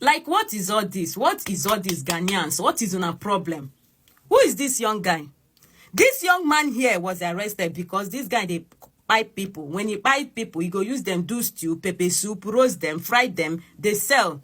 Like, what is all this? What is all this, Ghanaians? What is on a problem? Who is this young guy? This young man here was arrested because this guy, they buy people. When he buy people, he go use them, do stew, pepper soup, roast them, fry them, they sell.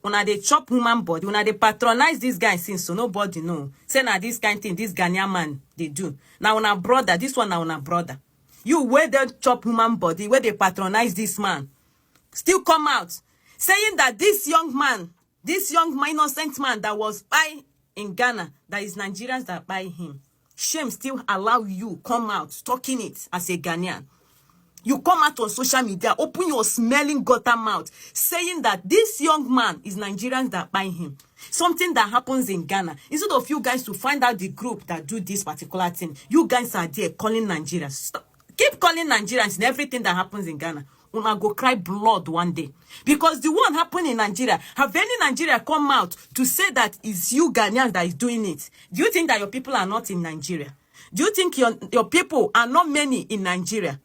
When they chop human body, when they patronize this guy since so nobody know. Say now this kind of thing, this Ghanaian man, they do. Now on a brother, this one now on a brother. You where they chop human body, where they patronize this man, still come out saying that this young man, innocent man that was by in Ghana, that is Nigerians that buy him. Shame still allow you come out talking it as a Ghanaian. You come out on social media, open your smelling gutter mouth, saying that this young man is Nigerians that buy him. Something that happens in Ghana. Instead of you guys to find out the group that do this particular thing, you guys are there calling Nigerians. Stop. Keep calling Nigerians in everything that happens in Ghana. Una go cry blood one day. Because the one happened in Nigeria, have any Nigeria come out to say that it's you Ghanaians that is doing it? Do you think that your people are not in Nigeria? Do you think your people are not many in Nigeria?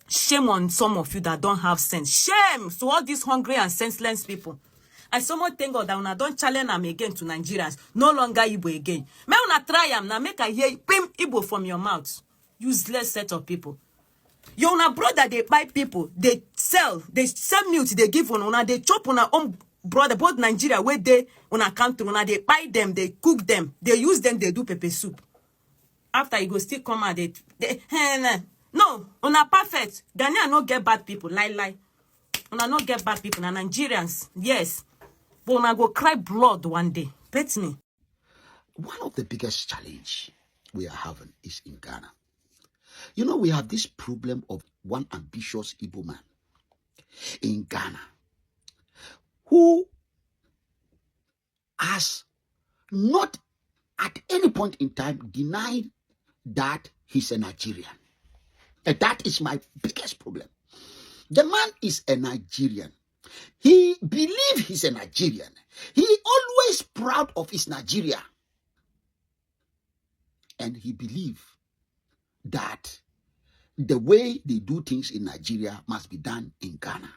Shame on some of you that don't have sense. Shame to all these hungry and senseless people. I somewhat thank God that when I don't challenge them again to Nigerians, no longer Igbo again. May una try them now, make I hear Igbo from your mouth. Useless set of people. You una brother, they buy people, they sell meat, they give on they chop on our own brother, both Nigeria, where they on a country, they buy them, they cook them, they use them, they do pepper soup. After you go still come out, no, una perfect. Ghanaian no get bad people, lie. Una no get bad people, na Nigerians, yes. But una go cry blood one day. Bet me. One of the biggest challenge we are having is in Ghana. You know, we have this problem of one ambitious Igbo man in Ghana who has not at any point in time denied that he's a Nigerian. And that is my biggest problem. The man is a Nigerian. He believes he's a Nigerian. He always proud of his Nigeria. And he believes that the way they do things in Nigeria must be done in Ghana.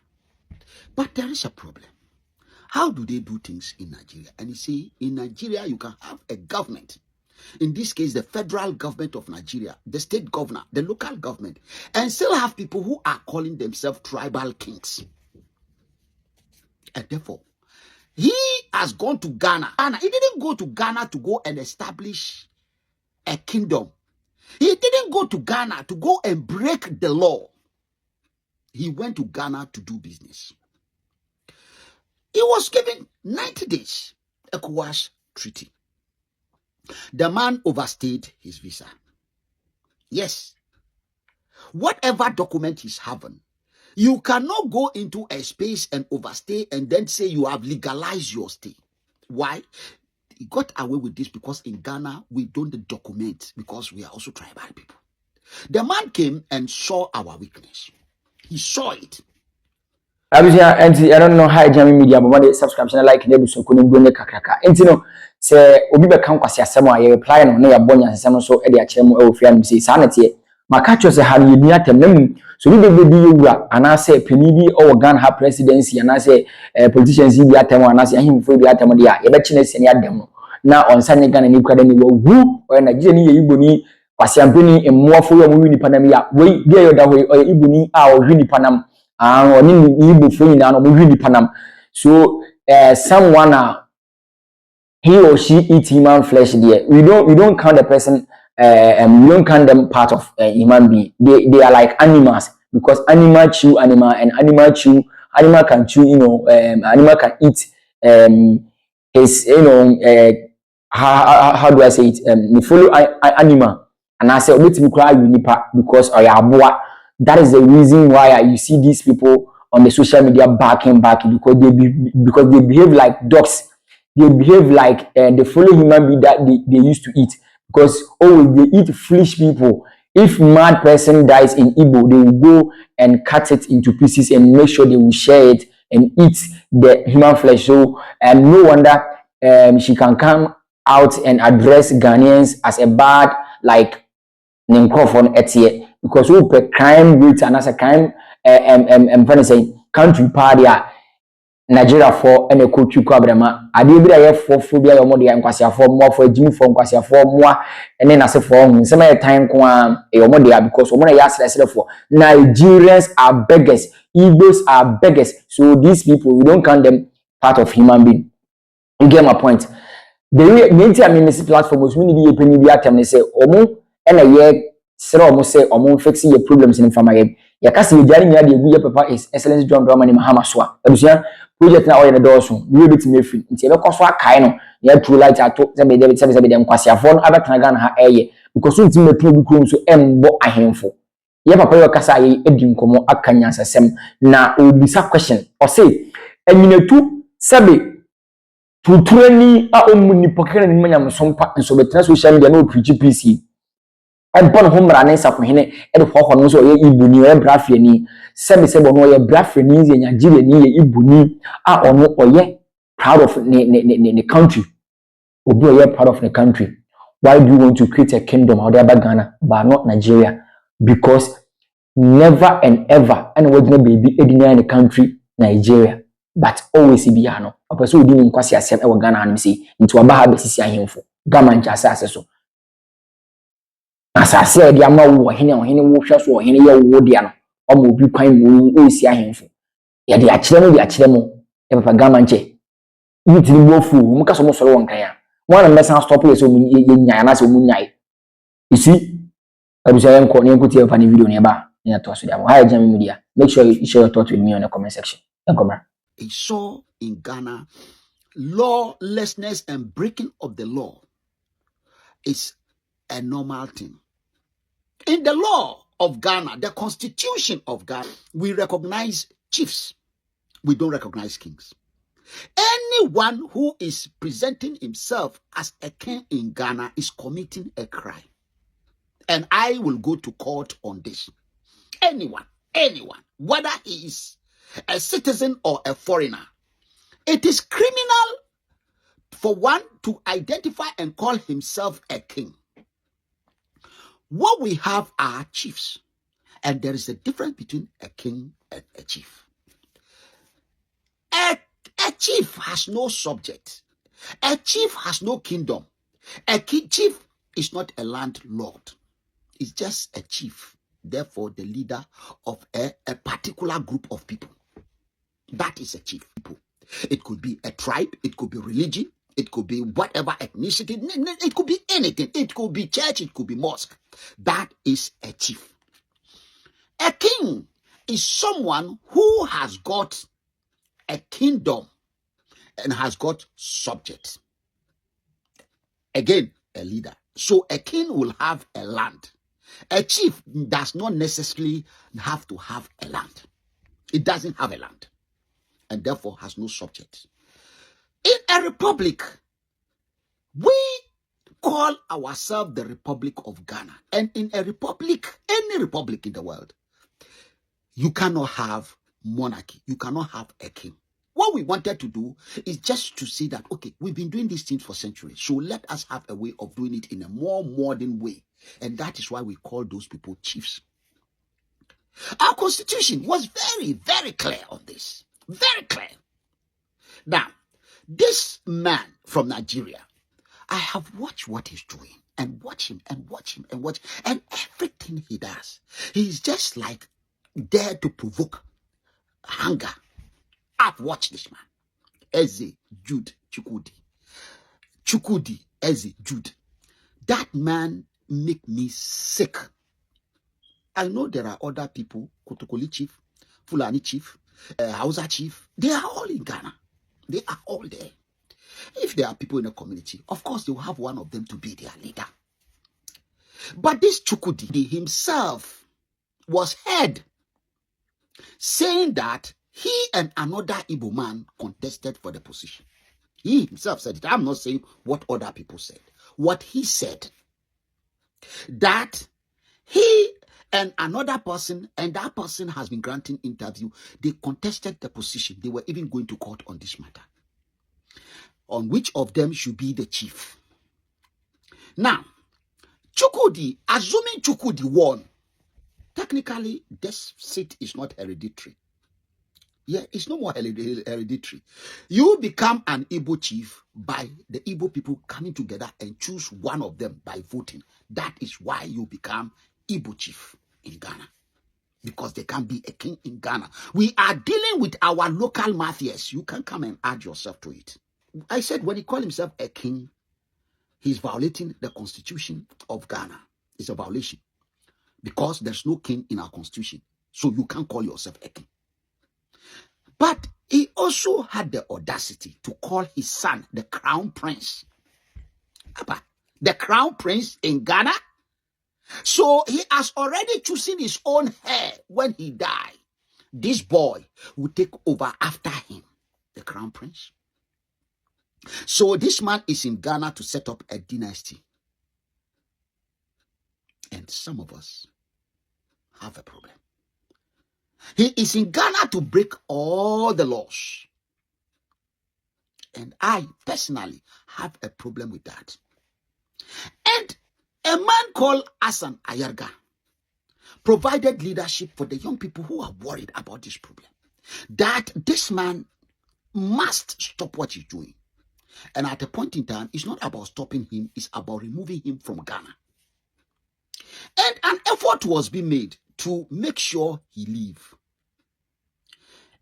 But there is a problem. How do they do things in Nigeria? And you see, in Nigeria, you can have a government. In this case, the federal government of Nigeria, the state governor, the local government, and still have people who are calling themselves tribal kings. And therefore, he has gone to Ghana. And he didn't go to Ghana to go and establish a kingdom. He didn't go to Ghana to go and break the law. He went to Ghana to do business. He was given 90 days, ECOWAS treaty. The man overstayed his visa. Yes. Whatever document he's having, you cannot go into a space and overstay and then say you have legalized your stay. Why? He got away with this because in Ghana, we don't document because we are also tribal people. The man came and saw our weakness. He saw it. I don't know how Jamie Media, but one subscription like never so couldn't go kakraka. And you know, say Obiba can Kwasia Samoa, you reply on near Bonya Samo so Edia Chemo of Fiam say sanity. Makacho say how you near them. So we be you and I say Penibi or Ghana presidency and I say politicians in the atom and I say him for the atom dia. Elections in Yadam. Now on Sunday Ghana New Academy who or Nigerian Ibuni, Pasiampini and more for your movie Panamia. Wait, there that way or Ibuni or Vini Panam. So someone he or she eats human flesh there. We don't count the person we don't count them part of human being. They are like animals because animal chew animal and animal can chew, you know, animal can eat his, you know, how do I say it? We follow animal and I say let me cry unipa because that is the reason why you see these people on the social media backing because they behave like dogs. They behave like they follow human being that they used to eat because always they eat foolish people. If mad person dies in Igbo, they will go and cut it into pieces and make sure they will share it and eat the human flesh. So no wonder she can come out and address Ghanaians as a bad like Ninkofon Etie. Because we pay crime rate and as a crime say country party Nigeria for ene ko twiku abrama ade bi da ye fofo bia yo mo de nkwase afo mo afo agimi fo nkwase afo mo ene na se fo hu se ma time ko a e yo mo de because o mo na ya sele for Nigerians are beggars, Igbos are beggars, so these people we don't count them part of human being. You get my point? The way I mean this platform was we need penny bi atem ne say omo ena ye sere omo say omo fix your problems in fama ye ya kasi ye jari nya de egu ye papa is excellence John Drama ni Mahama so abusua project na oye ne dawso we bit me free nti e be koso akai no ya true light ato se be dem kwasiafo no abetana Ghana ha eye because unti me pro bi krom so embo ahemfo ye papa ye kasa ye edi nkomo akanya sasem na obisa question o say enyinatu sebe tuturani a omuni pokere ni manya msompa nso betena social media no preach PC ebon ho mra ne sakohene e de hoho no so ye ibuni e brafie ni sebe no ye brafie ni ye nyagire ni ye ibuni a ono oye proud of the country obi oye proud of the country. Why do you want to create a kingdom out there Ghana but not Nigeria? Because never and ever and what baby edina in the country Nigeria but always ibiano apeso odi ni Kwasia asem e wo Ghana hanim sei nti oba ha besisi ahemfo government asase so asase e dia ma wo hene wo hwe so wo hene ye wo dia no o ma obi kwan mu o si ahemfo ye de akire mo e papa government che yitini bofu mu ka so mo soro won kan ya mo na mesa stop ye so ye nyaa na so mu nyaa isi abuja yanko ne nkuti e fa ni video ne ba ya to so dia mo ha jam media. Make sure you share your thoughts with me on the comment section. I saw in Ghana lawlessness and breaking of the law is a normal thing. In the law of Ghana, the constitution of Ghana, we recognize chiefs. We don't recognize kings. Anyone who is presenting himself as a king in Ghana is committing a crime. And I will go to court on this. Anyone, whether he is a citizen or a foreigner, it is criminal for one to identify and call himself a king. What we have are chiefs, and there is a difference between a king and a chief. A chief has no subject. A chief has no kingdom. Chief is not a landlord. It's just a chief, therefore the leader of a particular group of people. That is a chief. It could be a tribe, it could be religion, it could be whatever ethnicity, it could be anything. It could be church, it could be mosque. That is a chief. A king is someone who has got a kingdom and has got subjects. Again, a leader. So a king will have a land. A chief does not necessarily have to have a land. It doesn't have a land and therefore has no subject. In a republic, we call ourselves the Republic of Ghana. And in a republic, any republic in the world, you cannot have monarchy. You cannot have a king. What we wanted to do is just to say that, okay, we've been doing these things for centuries, so let us have a way of doing it in a more modern way. And that is why we call those people chiefs. Our constitution was very, very clear on this. Very clear. Now, this man from Nigeria, I have watched what he's doing and watch him and watch him and watch, and everything he does, he's just like there to provoke hunger. I've watched this man. Eze Jude Chukudi Eze Jude. That man make me sick. I know there are other people, Kotokoli chief, Fulani chief, Hausa chief. They are all in Ghana. They are all there. If there are people in a community, of course they will have one of them to be their leader. But this Chukudi himself was heard saying that he and another Igbo man contested for the position. He himself said it. I'm not saying what other people said. What he said, that he and another person, and that person has been granting interview, they contested the position. They were even going to court on this matter, on which of them should be the chief. Now, Chukudi, assuming Chukudi won, technically this seat is not hereditary. Yeah, it's no more hereditary. You become an Igbo chief by the Igbo people coming together and choose one of them by voting. That is why you become Igbo chief in Ghana. Because there can be a king in Ghana. We are dealing with our local mafias. You can come and add yourself to it. I said when he called himself a king, he's violating the constitution of Ghana. It's a violation. Because there's no king in our constitution. So you can't call yourself a king. But he also had the audacity to call his son the crown prince. The crown prince in Ghana. So he has already chosen his own heir when he died. This boy will take over after him, the crown prince. So this man is in Ghana to set up a dynasty. And some of us have a problem. He is in Ghana to break all the laws. And I personally have a problem with that. And a man called Hassan Ayarga provided leadership for the young people who are worried about this problem. That this man must stop what he's doing. And at a point in time, it's not about stopping him, it's about removing him from Ghana. And an effort was being made to make sure he leave.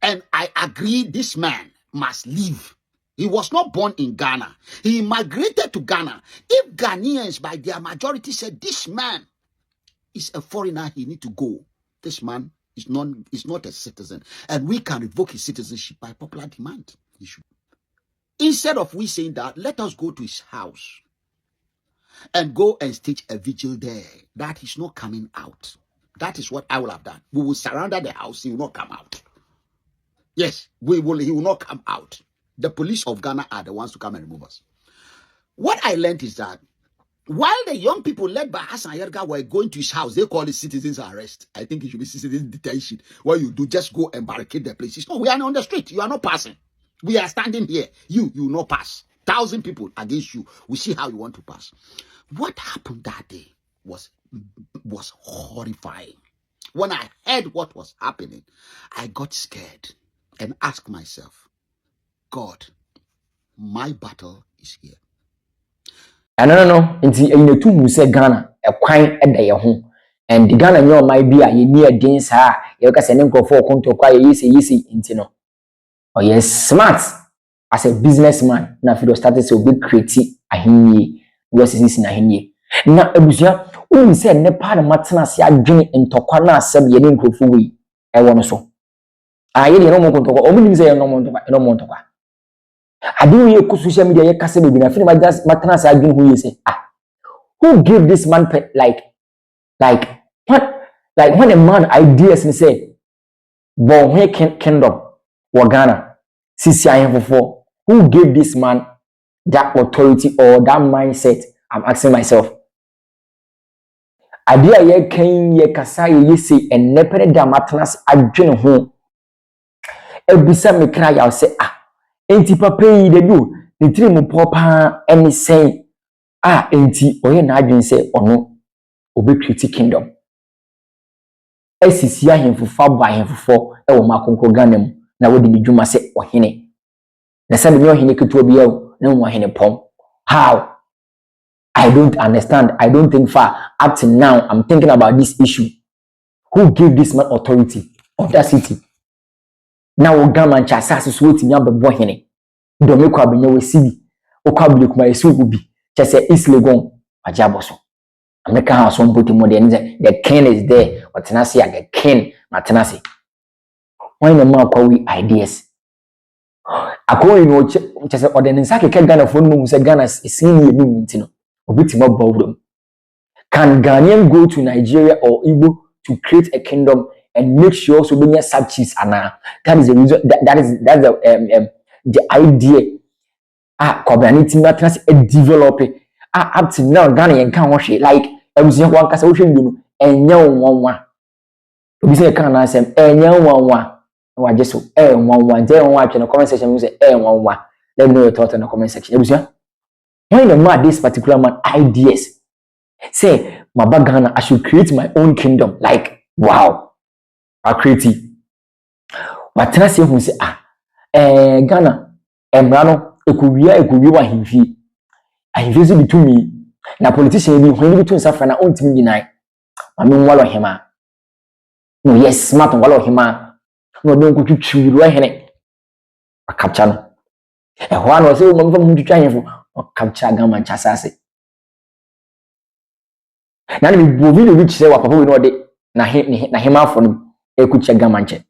And I agree this man must leave. He was not born in Ghana. He migrated to Ghana. If Ghanaians by their majority said this man is a foreigner, he need to go. This man is not a citizen. And we can revoke his citizenship by popular demand. He should. Instead of we saying that, let us go to his house and go and stage a vigil there. That he's not coming out. That is what I will have done. We will surround the house. He will not come out. Yes, he will not come out. The police of Ghana are the ones to come and remove us. What I learned is that while the young people led by Hassan Ayarga were going to his house, they call it citizens arrest. I think it should be citizen detention. What you do, just go and barricade the places. No, we are on the street. You are not passing. We are standing here. You will not pass. 1,000 people against you. We see how you want to pass. What happened that day was horrifying. When I heard what was happening, I got scared and asked myself, God, my battle is here. No. Nti ina tu mu se Ghana e kwan e da ye ho. And the Ghana nyo mai bi a ye ni adin sa ye ka se ne nkrofo konto kwa ye yesi nti no. Oh yes, smart as a businessman na fi do started so big create ahenye was is na ahenye. Na abusua won se ne pa na matena se adwene ntokwa na asem ye ne nkrofo wi e wono so. Ye no mo konto ko omunim se ye no mo ntokwa. Adu ye ku social media ye kase bebi na fi matena se adwene hu ye se who gave this man like when a man ideas and say bon he kingdom wa Ghana sisi ayenfofo who gave this man that authority or that mindset? I'm asking myself. Idea ye kan ye kasa ye say and nepere da matnas adwene ho ebisa me kra ya say enti papa yi de do the three mu popa any say enti oye na adwene say ono obe create kingdom esisi ahenfofo aba ahenfofo e wo makonkro Ghana mu na wodi ni dwuma se ohene na sabe ni ohene keto bi yawo na wo ohene pom. How? I don't understand. I don't think far. Up to now, I'm thinking about this issue. Who gave this man authority, audacity? Now Ghana chasa so wait ni abebo ohene do me kwa benye we sibi okabule kuma yesu gubi chese islegon ajaboso America has one put modern the king is there but tenasi the king na tenasi when the man kwa we ideas akoi no chese ordinance akeke Ghana for no say Ghana is seen ye no ntino obitima bawdom. Can Ghanaian go to Nigeria or Ibgo to create a kingdom and make sure so many sub-chiefs are? That is the reason. That's the idea. Community matters develop it. Up to now, Ghanaian can't wash it like I was young one because ocean do and young one. We say can't answer and young one. I just so one. They don't watch in the comment section. We say one. Let me know your thoughts in the comment section. Why the man this particular man ideas? Say, my Ghana, I should create my own kingdom. Like, wow, I create it. watena se hu se Ghana emra no ekowie wa himfi ahimfi so bitumi na politician bi hwan bi to nsafra na ontimi dinai mame nwalo hema no yes smart nwalo hema no don ko twitwiru ahene akapcha no ehwa no se mo mfa mu twitwa ahemfo akapcha gama nchasase na ni bo video bi kire wa papa we no de na hema afo no ekucha gama nche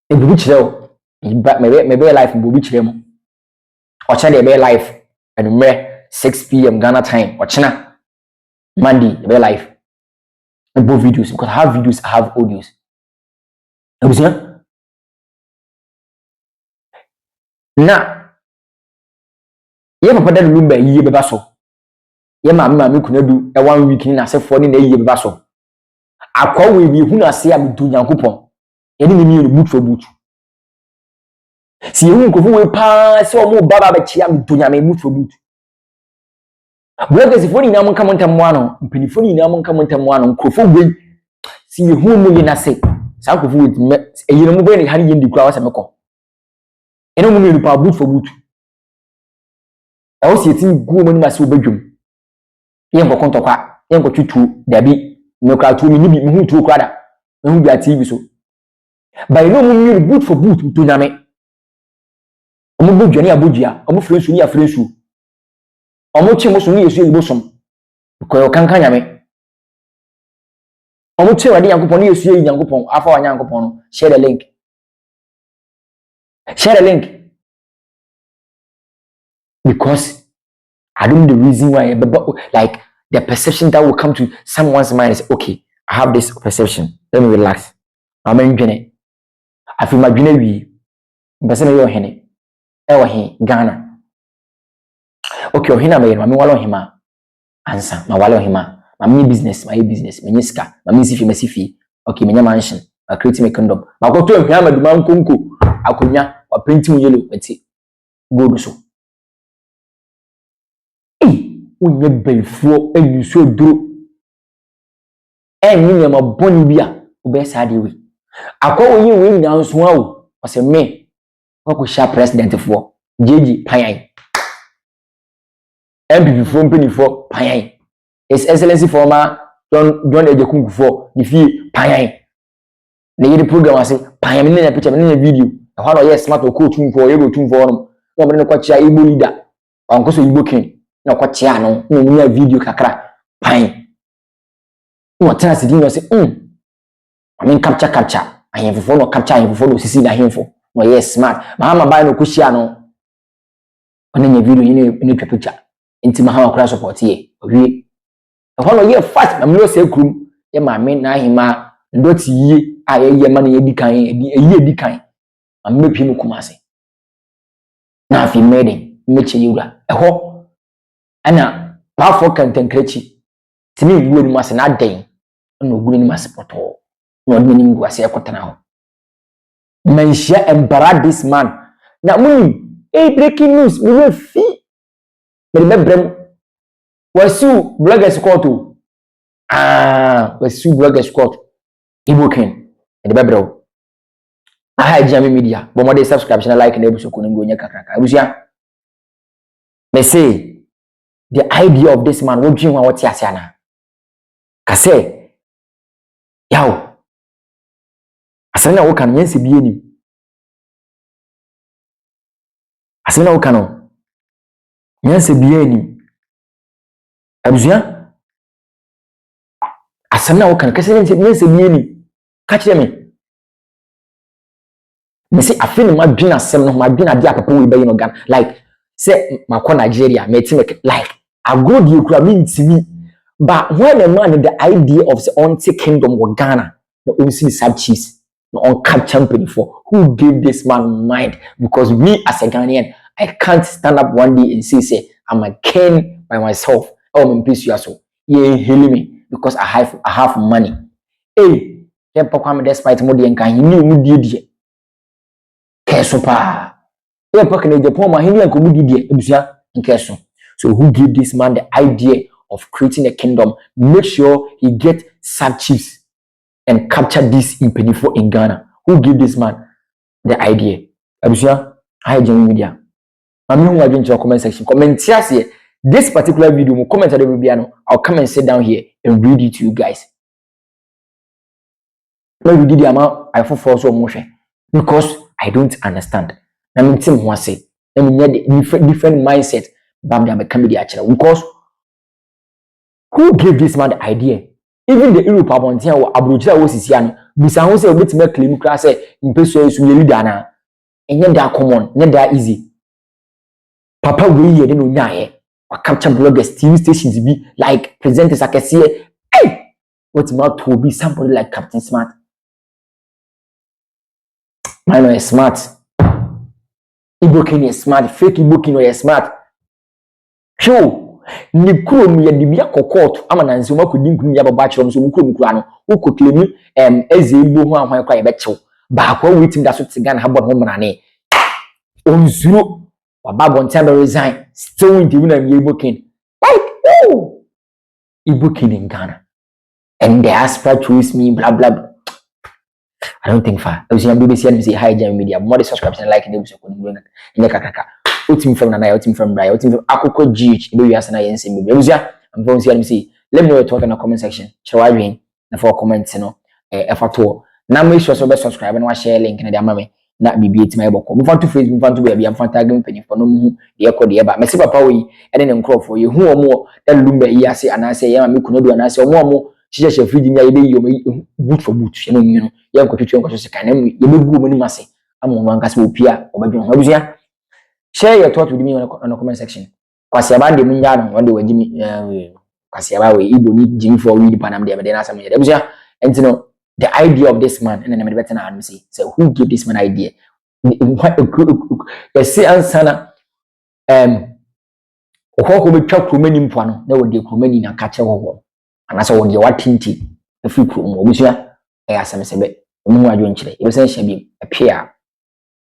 ebu kire o mebe life bo bi kire mo o cha de be life anumre 6 p.m. Ghana time ochina Monday be live both videos because I have videos, I have audios. Na ye papa da lumba yiye beba so ye maame kunadu e 1 week ni na se 4 ni na yiye beba so akwa we bi hu na se am du Nyankopon ye ni mi boot for boot si ye hu ko fu we pa se o mo baba ba chia am du Nyame boot for boot bloggers if oni na mo nka mo ano mpenifo ni na mo nka mo ano nkrofo gwe si ye hu mu ni na se sa nkrofo we eyire mo be ni hari yindi kura wasa meko eno mu ni pa boot for boot I see it go money must obedum. Yen ko kontokwa, yen ko tutu dabi, no kra tu mi ni hu tu kwada. Hu bi TV so. By no mu boot for boot to nyame. Omo bo dwane abodua, omo frensu ni afrensu. Omo chemo so ni yesu yibosom. Ko yo kanka nyame. Omo che wade Yankopon ni yesu yi Yankopon, afa wa Yankopon no. Share the link. Share the link. Because I don't know the reason why, but like the perception that will come to someone's mind is okay. I have this perception. Let me relax. I'm enjoying. I feel my journey. But you're here. Ewa here, Ghana. Okay, here I'm here. I'm walo hima. Answer. My walo hima. My mini business. My business. My niska. My misifi. Okay, my mansion. I create my kingdom. My go to him. I'm a demand kunku. I could ya. I paint him yellow. Let's see. Go do so. Unye belfo enyuso duro enyi ma boni bia obe saade we akwa oyi we nyanso awo ose me ko sha president fo jeji payan MPP fo mpeni fo payan His Excellency former John Ejekungu fo ni fi payan na yiri program ase payan me na picture me na video e ho no yes smart ko tun fo yego tun fo no me ne kwa chia Igbo leader onkoso Igbo king na kwa chia no na video kakra pan no tell us you say I mean capture I have follow capture I follow sisi na himfo no yes smart mahama buy no kushia no ona nya video ni twa picture nti mahama kura support ye owie e hono ye fast mamlo say krum ye maame na hima ndoti ye a ye ma na ye dikan ye dikan amepi mu kumase na afi mede meche yura e ho ana pafo kantankrechi timi wuo ni mase na den na ogunu ni mase poto na odni ni ngwa se ekotana ho manhia embara this man na muni breaking news we will fi me brem wasu bloggers court wasu bloggers court Igbo king e bebrew aha jami media bo mo dey subscribe na like na ebuso ko ngo nya kakraka ebusia me say the idea of this man what dream what yasiana kase yawo asana wo kan yense bie ni asana wo kan yense bie ni abuzia asana wo kan kase yense bie ni ka kire me say afin ma dwena asem no ma dwena dia papa we bayi no gan like say makọ Nigeria meti like agro die kura me ntimi but when a man the idea of the anti kingdom of Ghana no only sub chiefs no on cap champion for who gave this man mind because me as a Ghanaian I can't stand up one day and say I'm a king by myself oh me peace you so ye heal me because I have money hey dem papa me despite mo de nkan ni mu die keso pa e pa kana Japan ma hini anko mu die ebusia nkeso. So who gave this man the idea of creating a kingdom? Make sure he get sub chiefs and capture this in Penifo in Ghana. Who gave this man the idea? Abusia, I genuine media. I'm who again to your comment section. Comment here. This particular video, comment at the video. I'll come and sit down here and read it to you guys. When we did the amount, I fall so emotion because I don't understand. I mean, Tim was say, I mean, different mindset. Bam, can be the actual because who gave this man the idea? Even the Europe about here or Abuja was his yan. Bisan say wait me claim class in person is really dana. And yet that common, not that easy. Papa we here no nya or capture bloggers, TV stations be like presenters I can see. Hey, what's not to be somebody like Captain Smart? Mine is smart. Ibgo is smart. Fake Ibgo is smart. Show. Ni kuro ya dibia kokot ama na nse makodi nkunu ya baba chiro so mukuro mukuro ano ukoklemu eze Ibgo ho ahwan kwa ye bechew ba kwa wetim da so tiga na habon ho mrane onzuro wababo ntia resign still in the Ibgo like oh Ibgo in Ghana and the aspirant choose me blah blah blah. I don't think far. I was BBC and say hi Nigerian media. More subscribers and like in the kakaka. Utim from Nana, utim from Bray, utim from Akoko GH. You ask na yense me. I'm going to see. Let me know your thought in the comment section. Shall I win? For comments, you know, effort to. Now make sure to subscribe and share link in the amame. Not BB to my book. Move on to Facebook, move on to baby. I'm fantastic penny for no more. The echo the eba. Messi papa we and then crop for you. Who or more than Lumbe Yasi and I say, yeah, me could do and I say, more. She just feeding you boot for boot. You know, you have got to change you go money massy. I'm on one gas will peer or share your thoughts with me on the comment section. Kwasia ba de munya one day we Jimmy Kwasia ba we Igbo need Jimmy for we panam there but then asam here. And you know the idea of this man and then better na am say who gave this man idea? You see answer na okoko be twa kromani mpo no na we de kromani na kache wo anasa wo de watinti afi kromo obusia asam sebe mu adwo nkyere e be san hia bi apia